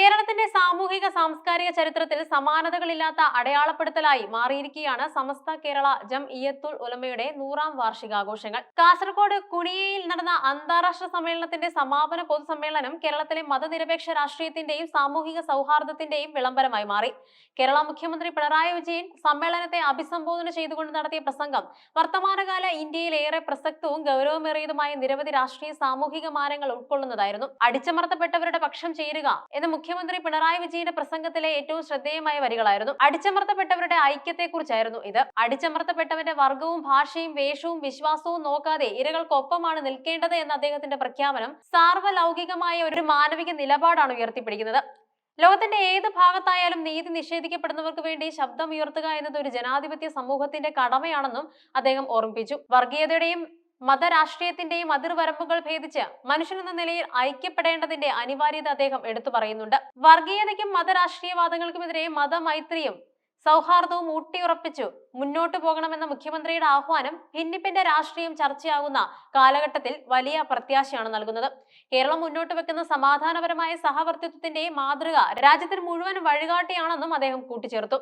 കേരളത്തിന്റെ സാമൂഹിക സാംസ്കാരിക ചരിത്രത്തിൽ സമാനതകളില്ലാത്ത അടയാളപ്പെടുത്തലായി മാറിയിരിക്കുകയാണ് സമസ്ത കേരള ജംഇയ്യത്തുൽ ഉലമയുടെ 100ാം വാർഷികാഘോഷങ്ങൾ. കാസർഗോഡ് കുണിയയിൽ നടന്ന അന്താരാഷ്ട്ര സമ്മേളനത്തിന്റെ സമാപന പൊതുസമ്മേളനം കേരളത്തിലെ മതനിരപേക്ഷ രാഷ്ട്രീയത്തിന്റെയും സാമൂഹിക സൗഹാർദ്ദത്തിന്റെയും വിളംബരമായി മാറി. കേരള മുഖ്യമന്ത്രി പിണറായി വിജയൻ സമ്മേളനത്തെ അഭിസംബോധന ചെയ്തുകൊണ്ട് നടത്തിയ പ്രസംഗം വർത്തമാനകാല ഇന്ത്യയിൽ ഏറെ പ്രസക്തവും ഗൗരവമേറിയതുമായ നിരവധി രാഷ്ട്രീയ സാമൂഹിക മാനങ്ങൾ ഉൾക്കൊള്ളുന്നതായിരുന്നു. അടിച്ചമർത്തപ്പെട്ടവരുടെ പക്ഷം ചേരുക എന്ന മുഖ്യമന്ത്രി പിണറായി വിജയന്റെ പ്രസംഗത്തിലെ ഏറ്റവും ശ്രദ്ധേയമായ വരികളായിരുന്നു. അടിച്ചമർത്തപ്പെട്ടവരുടെ ഐക്യത്തെക്കുറിച്ചായിരുന്നു ഇത്. അടിച്ചമർത്തപ്പെട്ടവന്റെ വർഗവും ഭാഷയും വേഷവും വിശ്വാസവും നോക്കാതെ ഇരകൾക്കൊപ്പമാണ് നിൽക്കേണ്ടത് എന്ന അദ്ദേഹത്തിന്റെ പ്രഖ്യാപനം സാർവലൗകികമായ ഒരു മാനവിക നിലപാടാണ് ഉയർത്തിപ്പിടിക്കുന്നത്. ലോകത്തിന്റെ ഏത് ഭാഗത്തായാലും നീതി നിഷേധിക്കപ്പെടുന്നവർക്ക് വേണ്ടി ശബ്ദമുയർത്തുക എന്നത് ഒരു ജനാധിപത്യ സമൂഹത്തിന്റെ കടമയാണെന്നും അദ്ദേഹം ഓർമ്മിപ്പിച്ചു. വർഗീയതയുടെയും മതരാഷ്ട്രീയത്തിന്റെയും അതിർവരമ്പുകൾ ഭേദിച്ച് മനുഷ്യനെന്ന നിലയിൽ ഐക്യപ്പെടേണ്ടതിന്റെ അനിവാര്യത അദ്ദേഹം എടുത്തു പറയുന്നുണ്ട്. വർഗീയതയ്ക്കും മതരാഷ്ട്രീയവാദങ്ങൾക്കുമെതിരെ മതമൈത്രിയും സൗഹാർദ്ദവും ഊട്ടിയുറപ്പിച്ചു മുന്നോട്ടു പോകണമെന്ന മുഖ്യമന്ത്രിയുടെ ആഹ്വാനം ഭിന്നിപ്പിന്റെ രാഷ്ട്രീയം ചർച്ചയാകുന്ന കാലഘട്ടത്തിൽ വലിയ പ്രത്യാശയാണ് നൽകുന്നത്. കേരളം മുന്നോട്ട് വെക്കുന്ന സമാധാനപരമായ സഹവർത്തിത്വത്തിന്റെ മാതൃക രാജ്യത്തിന് മുഴുവൻ വഴികാട്ടിയാണെന്നും അദ്ദേഹം കൂട്ടിച്ചേർത്തു.